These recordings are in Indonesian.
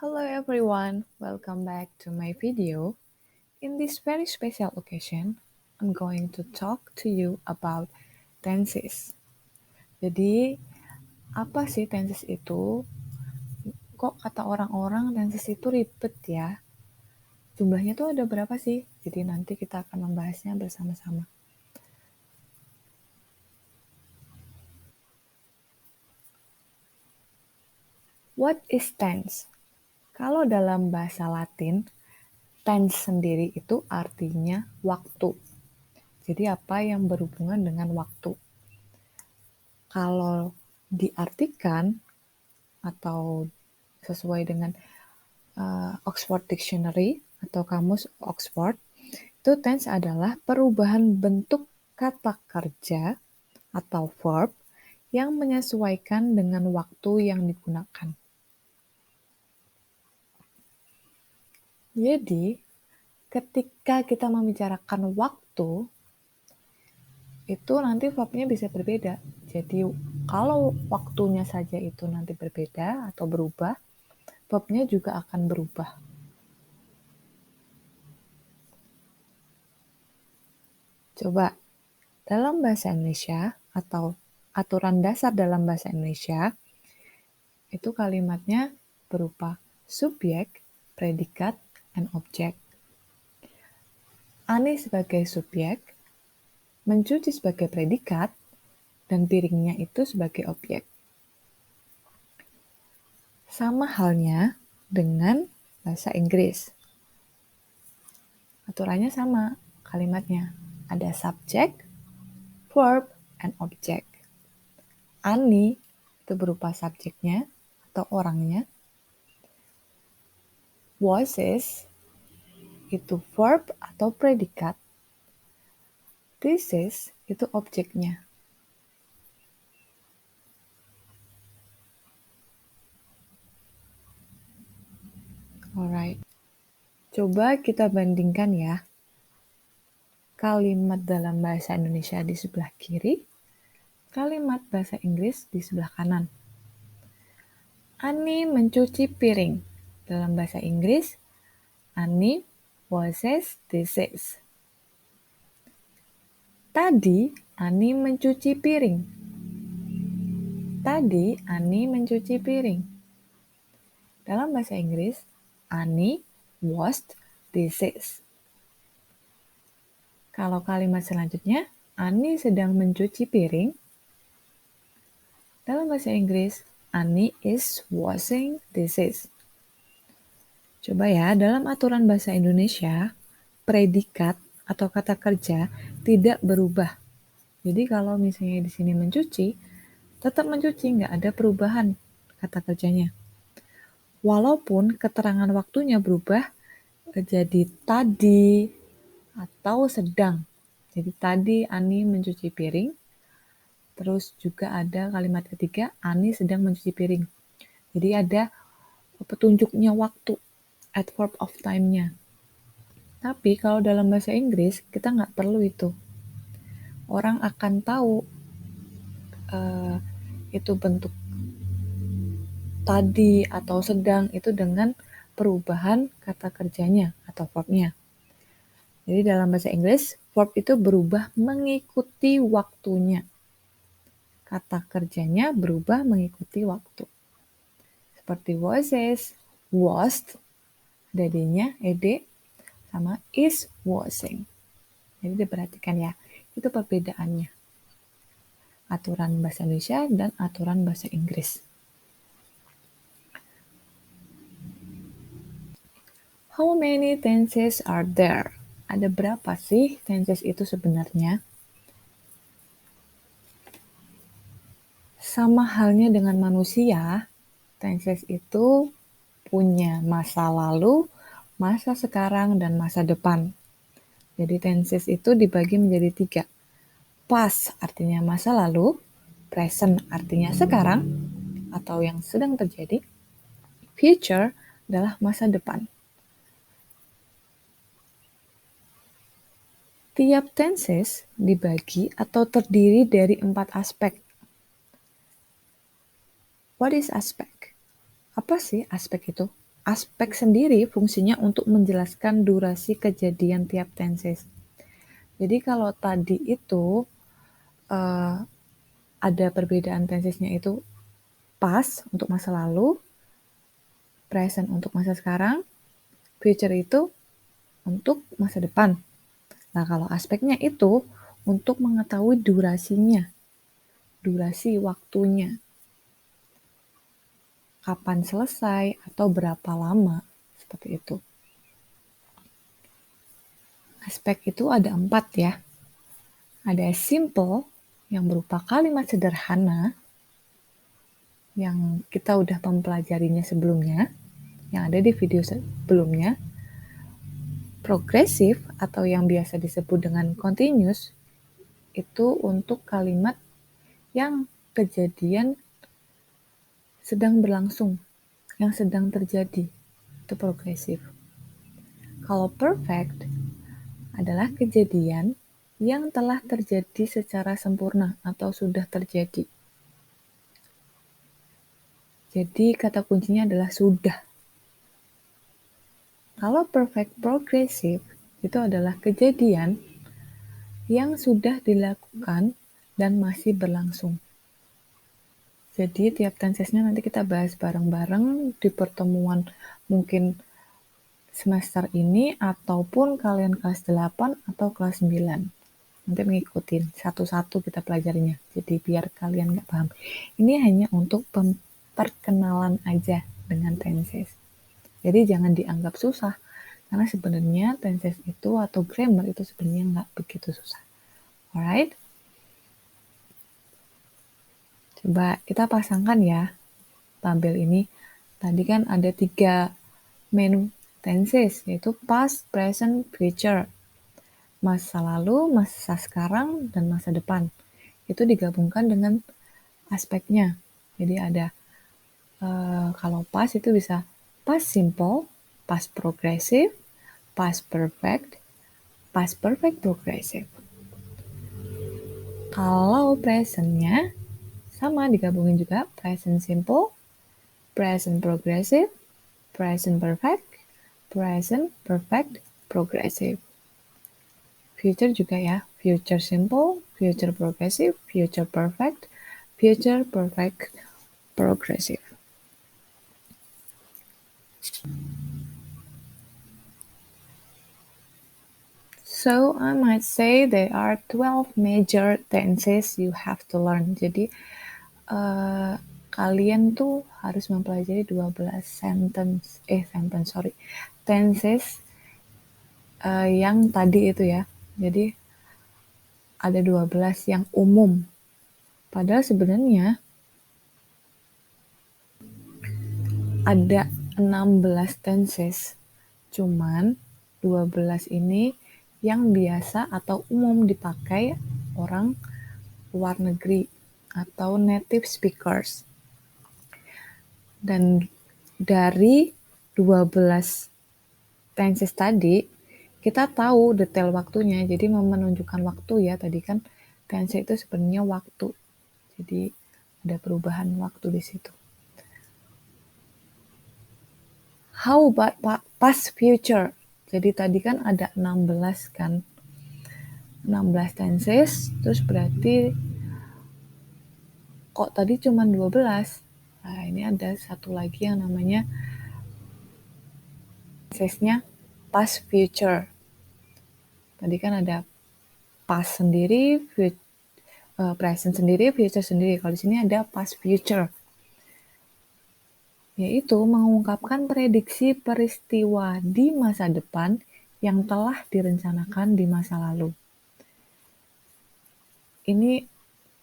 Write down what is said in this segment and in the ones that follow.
Hello everyone, welcome back to my video. In this very special occasion, I'm going to talk to you about tenses. Jadi, apa sih tenses itu? Kok kata orang-orang tenses itu ribet ya? Jumlahnya tuh ada berapa sih? Jadi nanti kita akan membahasnya bersama-sama. What is tense? Kalau dalam bahasa Latin, tense sendiri itu artinya waktu. Jadi apa yang berhubungan dengan waktu. Kalau diartikan atau sesuai dengan Oxford Dictionary atau Kamus Oxford, itu tense adalah perubahan bentuk kata kerja atau verb yang menyesuaikan dengan waktu yang digunakan. Jadi, ketika kita membicarakan waktu, itu nanti verbnya bisa berbeda. Jadi, kalau waktunya saja itu nanti berbeda atau berubah, verbnya juga akan berubah. Coba, dalam bahasa Indonesia atau aturan dasar dalam bahasa Indonesia, itu kalimatnya berupa subjek, predikat, and objek. Ani sebagai subjek, mencuci sebagai predikat, dan piringnya itu sebagai objek. Sama halnya dengan bahasa Inggris. Aturannya sama kalimatnya. Ada subjek, verb, and object. Ani itu berupa subjeknya atau orangnya. Was itu verb atau predikat. This is itu objeknya. Alright. Coba kita bandingkan ya. Kalimat dalam bahasa Indonesia di sebelah kiri, kalimat bahasa Inggris di sebelah kanan. Ani mencuci piring. Dalam bahasa Inggris, Ani washes dishes. Tadi Ani mencuci piring. Tadi Ani mencuci piring. Dalam bahasa Inggris, Ani washed dishes. Kalau kalimat selanjutnya, Ani sedang mencuci piring. Dalam bahasa Inggris, Ani is washing dishes. Coba ya, dalam aturan bahasa Indonesia, predikat atau kata kerja tidak berubah. Jadi kalau misalnya di sini mencuci, tetap mencuci, nggak ada perubahan kata kerjanya. Walaupun keterangan waktunya berubah jadi tadi atau sedang. Jadi tadi Ani mencuci piring, terus juga ada kalimat ketiga, Ani sedang mencuci piring. Jadi ada petunjuknya waktu, adverb of time-nya. Tapi kalau dalam bahasa Inggris, kita nggak perlu itu. Orang akan tahu itu bentuk tadi atau sedang itu dengan perubahan kata kerjanya atau verbnya. Jadi dalam bahasa Inggris, verb itu berubah mengikuti waktunya. Kata kerjanya berubah mengikuti waktu. Seperti washes, washed, dadanya, ed, sama is washing. Jadi diperhatikan ya, itu perbedaannya. Aturan bahasa Indonesia dan aturan bahasa Inggris. How many tenses are there? Ada berapa sih tenses itu sebenarnya? Sama halnya dengan manusia, tenses itu punya masa lalu, masa sekarang, dan masa depan. Jadi tenses itu dibagi menjadi 3. Past artinya masa lalu, present artinya sekarang atau yang sedang terjadi, future adalah masa depan. Tiap tenses dibagi atau terdiri dari 4 aspek. What is aspek? Apa sih aspek itu? aspek sendiri fungsinya untuk menjelaskan durasi kejadian tiap tenses. Jadi kalau tadi itu ada perbedaan tensesnya itu past untuk masa lalu, present untuk masa sekarang, future itu untuk masa depan. Nah, kalau aspeknya itu untuk mengetahui durasinya, durasi waktunya, kapan selesai atau berapa lama, seperti itu. Aspek itu ada 4 ya. Ada simple, yang berupa kalimat sederhana, yang kita udah mempelajarinya sebelumnya, yang ada di video sebelumnya. Progresif, atau yang biasa disebut dengan continuous, itu untuk kalimat yang kejadian sedang berlangsung, yang sedang terjadi. Itu progresif. Kalau perfect adalah kejadian yang telah terjadi secara sempurna atau sudah terjadi. Jadi kata kuncinya adalah sudah. Kalau perfect progressive itu adalah kejadian yang sudah dilakukan dan masih berlangsung. Jadi tiap tensesnya nanti kita bahas bareng-bareng di pertemuan mungkin semester ini ataupun kalian kelas 8 atau kelas 9. Nanti mengikuti satu-satu kita pelajarinya. Jadi biar kalian nggak paham. Ini hanya untuk perkenalan aja dengan tenses. Jadi jangan dianggap susah. Karena sebenarnya tenses itu atau grammar itu sebenarnya nggak begitu susah. Alright? Coba kita pasangkan ya tabel ini. Tadi kan ada 3 main tenses, yaitu past, present, future. Masa lalu, masa sekarang, dan masa depan. Itu digabungkan dengan aspeknya. Jadi ada kalau past itu bisa past simple, past progressive, past perfect progressive. Kalau presentnya sama digabungin juga present simple, present progressive, present perfect progressive. Future juga ya, future simple, future progressive, future perfect progressive. So I might say there are 12 major tenses you have to learn. Jadi kalian tuh harus mempelajari 12 tenses yang tadi itu ya. Jadi ada 12 yang umum. Padahal sebenarnya ada 16 tenses. Cuman 12 ini yang biasa atau umum dipakai orang luar negeri atau native speakers. Dan dari 12 tenses tadi, kita tahu detail waktunya. Jadi menunjukkan waktu ya. Tadi kan tense itu sebenarnya waktu. Jadi ada perubahan waktu di situ. How about past future? Jadi tadi kan ada 16 kan. 16 tenses, terus berarti kok tadi cuma 12? Nah, ini ada satu lagi yang namanya tensesnya past future. Tadi kan ada past sendiri, present sendiri, future sendiri. Kalau di sini ada past future. Yaitu mengungkapkan prediksi peristiwa di masa depan yang telah direncanakan di masa lalu. Ini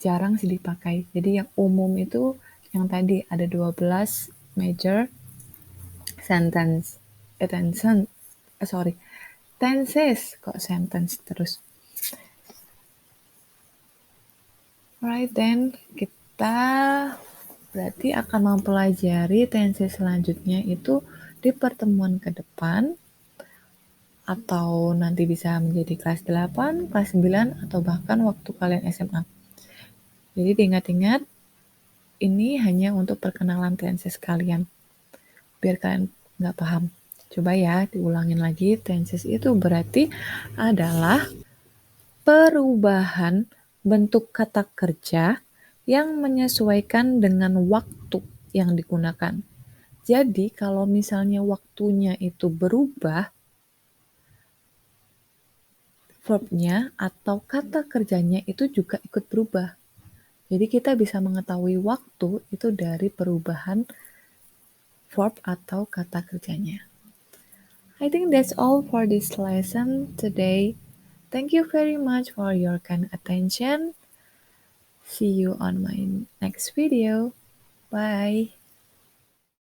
jarang sih dipakai. Jadi yang umum itu yang tadi ada 12 major tenses, kok sentence terus. Alright then, kita berarti akan mempelajari tenses selanjutnya itu di pertemuan ke depan atau nanti bisa menjadi kelas 8, kelas 9 atau bahkan waktu kalian SMA. Jadi diingat-ingat ini hanya untuk perkenalan tenses kalian. Biar kalian Nggak paham? Coba ya, diulangin lagi. Tenses itu berarti adalah perubahan bentuk kata kerja yang menyesuaikan dengan waktu yang digunakan. Jadi kalau misalnya waktunya itu berubah, verb-nya atau kata kerjanya itu juga ikut berubah. Jadi kita bisa mengetahui waktu itu dari perubahan verb atau kata kerjanya. I think that's all for this lesson today. Thank you very much for your kind attention. See you on my next video. Bye.